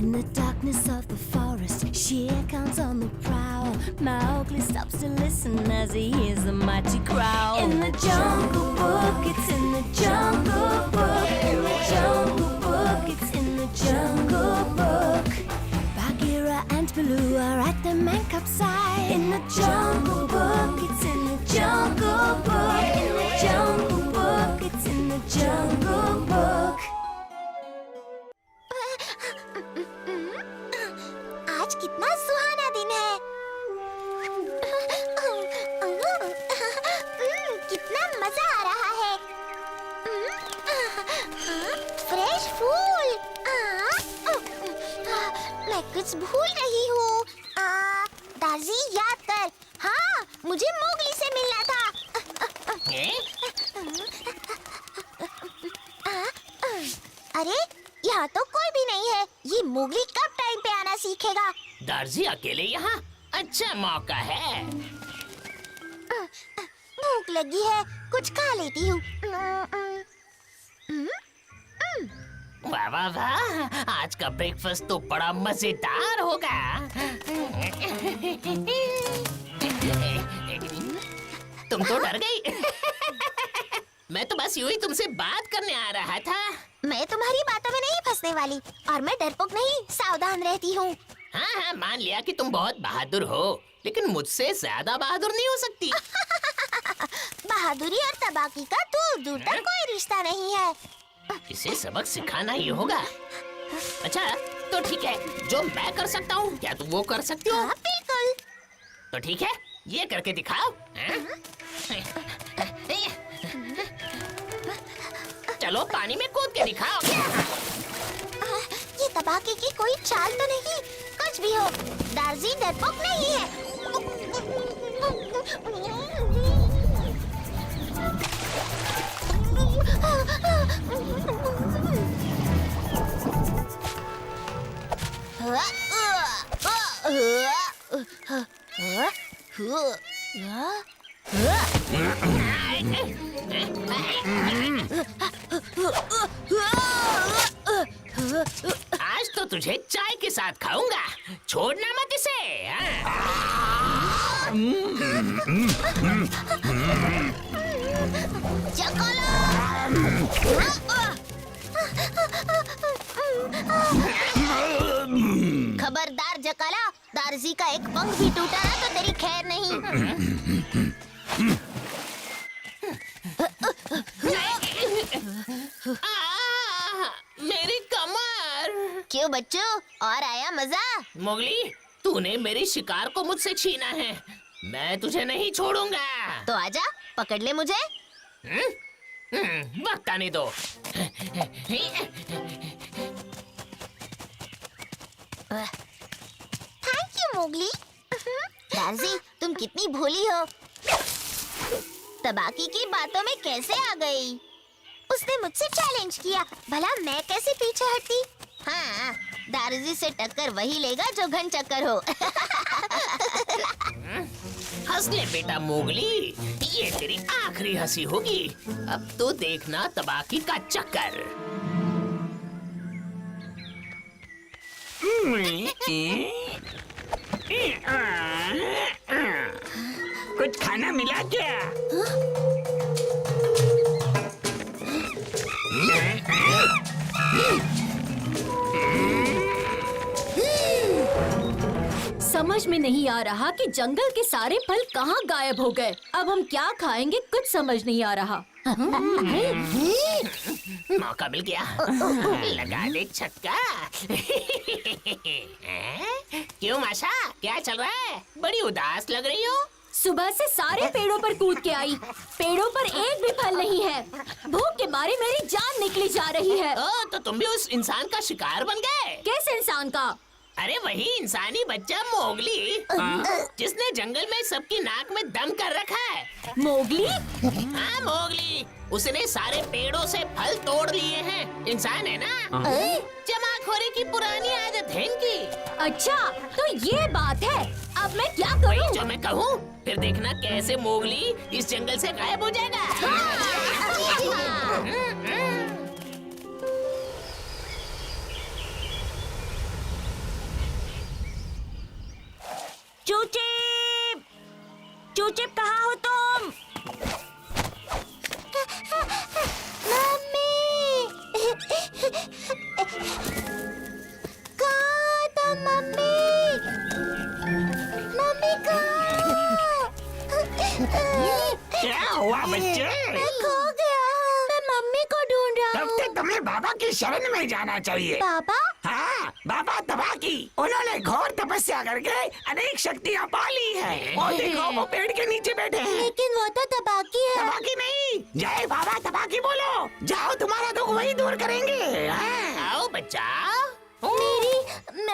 In the darkness of the forest, Shere Khan's on the prowl. Mowgli stops to listen as he hears the mighty growl. In the Jungle Book, it's in the Jungle Book. In the Jungle Book, it's in the Jungle Book. Bagheera and Baloo are at the Man-cub side. In the Jungle Book, it's in the Jungle Book. In the Jungle Book, it's in the Jungle Book. आज कितना सुहाना दिन है। कितना मजा आ रहा है। Fresh फूल। मैं कुछ भूल रही हूँ। दार्जी याद कर। हाँ, मुझे मोगली से मिलना था। अरे यहाँ तो कोई भी नहीं है। ये मोगली कब टाइम पे आना सीखेगा? दार्जी अकेले यहाँ? अच्छा मौका है। भूख लगी है, कुछ खा लेती हूँ। वाह वाह वाह, आज का ब्रेकफास्ट तो बड़ा मजेदार होगा। तुम तो डर गई। मैं तो बस यूं ही तुमसे बात करने आ रहा था। मैं तुम्हारी बातों में नहीं फंसने वाली और मैं डरपोक नहीं, सावधान रहती हूँ। हाँ हाँ, मान लिया कि तुम बहुत बहादुर हो, लेकिन मुझसे ज्यादा बहादुर नहीं हो सकती। बहादुरी और तबाकी का दूर दूर तक कोई रिश्ता नहीं है। इसे सबक सिखाना ही होगा। अच्छा तो ठीक है, जो मैं कर सकता हूँ क्या तुम वो कर सकती हो? हाँ, बिल्कुल। तो ठीक है, ये करके दिखाओ। चलो पानी में कूद के दिखाओ। ये तबाकी की कोई चाल तो नहीं? कुछ भी हो, दार्जी डरपोक नहीं है। आज तो तुझे चाय के साथ खाऊंगा, छोड़ना मत इसे। खबरदार जकाला, दार्जी का एक पंख भी टूटा ना तो तेरी खैर नहीं। मेरी कमर। क्यों बच्चों, और आया मजा? मोगली, तूने मेरी शिकार को मुझसे छीना है, मैं तुझे नहीं छोड़ूंगा। तो आजा, पकड़ ले मुझे। वक्त आने दो। Thank you Mowgli. दार्जी, तुम कितनी भोली हो। तबाकी की बातों में कैसे आ गई? उसने मुझसे चैलेंज किया, भला मैं कैसे पीछे हटती? हाँ, दार्जी से टक्कर वही लेगा जो घन चक्कर हो। हंस ले बेटा मोगली, ये तेरी आखिरी हंसी होगी। अब तो देखना तबाकी का चक्कर। कुछ खाना मिला क्या? समझ में नहीं आ रहा कि जंगल के सारे फल कहाँ गायब हो गए। अब हम क्या खाएंगे कुछ समझ नहीं आ रहा। मौका मिल गया, लगा दे छक्का। क्यों माशा, क्या चल रहा है? बड़ी उदास लग रही हो। सुबह से सारे पेड़ों पर कूद के आई, पेड़ों पर एक भी फल नहीं है। भूख के मारे मेरी जान निकली जा रही है। तो तुम भी उस इंसान का शिकार बन गए? किस इंसान का? अरे वही इंसानी बच्चा मोगली, जिसने जंगल में सबकी नाक में दम कर रखा है। मोगली? हाँ मोगली, उसने सारे पेड़ों से फल तोड़ लिए हैं। इंसान है ना, जमाखोरी की पुरानी आदत है इनकी। अच्छा, तो ये बात है। अब मैं क्या करूं? वही जो मैं कहूँ, फिर देखना कैसे मोगली इस जंगल से गायब हो जाएगा। बच्चे। मैं खो गया हूँ। मैं मम्मी को ढूंढ रहा तब हूँ। तक तुम्हें बाबा की शरण में जाना चाहिए। पापा हाँ, बाबा तबाकी। उन्होंने घोर तपस्या करके अनेक शक्तियाँ पाली है। वो देखो, वो पेड़ के नीचे बैठे हैं। लेकिन वो तो तबाकी है। तबाकी नहीं, जय बाबा तबाकी बोलो। जाओ, तुम्हारा दुख वही दूर करेंगे। हाँ। आओ बच्चा।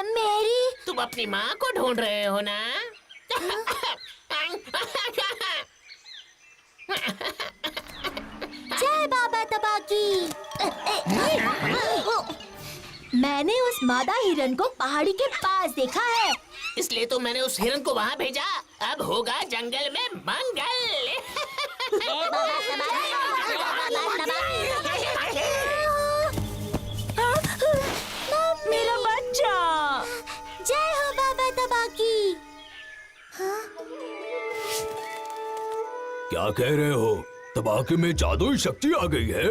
मेरी तुम अपनी माँ को ढूंढ रहे हो ना? जय बाबा तबाकी। मैंने उस मादा हिरन को पहाड़ी के पास देखा है। इसलिए तो मैंने उस हिरन को वहाँ भेजा। अब होगा जंगल में मंगल। मेरा बच्चा। जय हो बाबा तबाकी। क्या कह रहे हो? तबाकी में जादुई शक्ति आ गई है।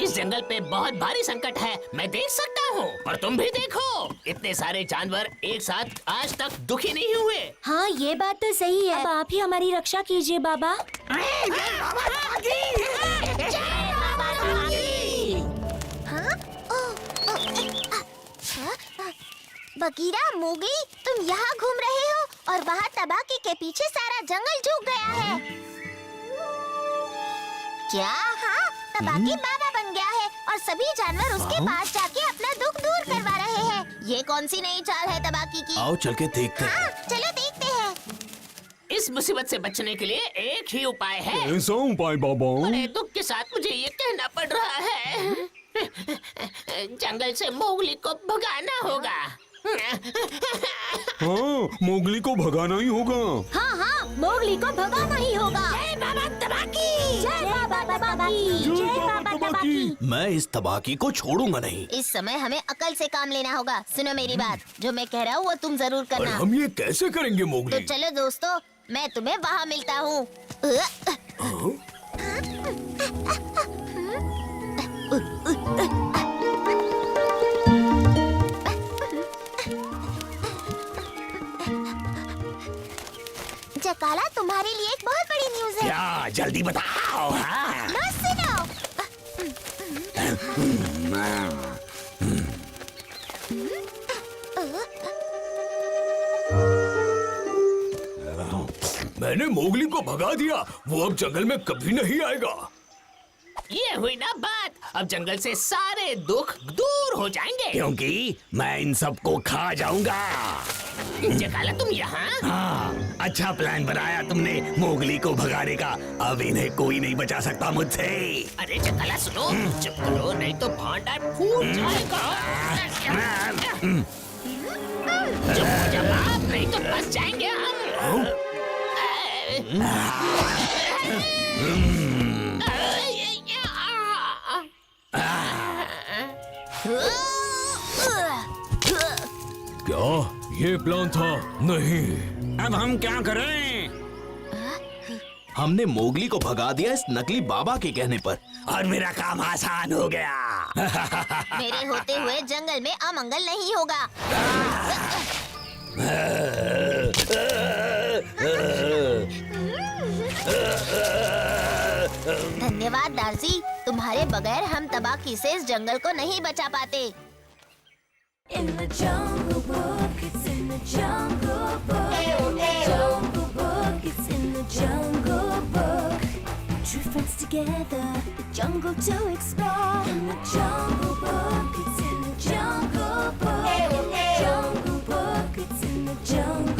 इस जंगल पे बहुत भारी संकट है, मैं देख सकता हूँ। और तुम भी देखो, इतने सारे जानवर एक साथ आज तक दुखी नहीं हुए। हाँ, ये बात तो सही है। अब आप ही हमारी रक्षा कीजिए बाबा। बगीरा, मोगली, तुम यहाँ घूम रहे हो और वहाँ तबाकी के पीछे सारा जंगल झुक गया है। क्या? हाँ, तबाकी बाबा बन गया है और सभी जानवर उसके पास जाके अपना दुख दूर करवा रहे हैं। ये कौन सी नई चाल है तबाकी की? आओ चल के देखते हैं। हाँ, चलो देखते हैं। इस मुसीबत से बचने के लिए एक ही उपाय है। ऐसा उपाय बाबा? बड़े दुख के साथ मुझे ये कहना पड़ रहा है, जंगल से मोगली को भगाना होगा। हाँ, मोगली को भगाना ही होगा। हाँ हाँ, मोगली को भगाना ही होगा। जय बाबा तबाकी। जय बाबा तबाकी। जय बाबा तबाकी। मैं इस तबाकी को छोड़ूंगा नहीं। इस समय हमें अकल से काम लेना होगा। सुनो मेरी बात, जो मैं कह रहा हूँ वो तुम जरूर पर करना। हम ये कैसे करेंगे तो मोगली? चलो दोस्तों, मैं तुम्हें वहाँ मिलता हूँ। जकाला, तुम्हारे लिए एक बहुत बड़ी न्यूज़ है। क्या? जल्दी बताओ। हाँ। लो सुनो। मैंने मोगली को भगा दिया। वो अब जंगल में कभी नहीं आएगा। ये हुई ना बात। अब जंगल से सारे दुख दूर हो जाएंगे। क्योंकि मैं इन सबको खा जाऊंगा। जकाला, तुम यहाँ? हाँ, अच्छा प्लान बनाया तुमने मोगली को भगाने का। अब इन्हें कोई नहीं बचा सकता मुझसे। अरे जकाला सुनो, चुप करो नहीं तो भांडा फूट जाएगा। चुप हो जा बाप, नहीं तो फंस जाएंगे हम। क्या ये प्लान था? नहीं। अब हम क्या करें? हमने मोगली को भगा दिया इस नकली बाबा के कहने पर। और मेरा काम आसान हो गया। मेरे होते हुए जंगल में अमंगल नहीं होगा। धन्यवाद दार्जी, तुम्हारे बगैर हम तबाकी से इस जंगल को नहीं बचा पाते। In the Jungle Book, it's in the Jungle Book. Jungle Book, it's in the Jungle Book. True friends together, the jungle to explore. In the Jungle Book, it's in the Jungle Book. Jungle Book, it's in the Jungle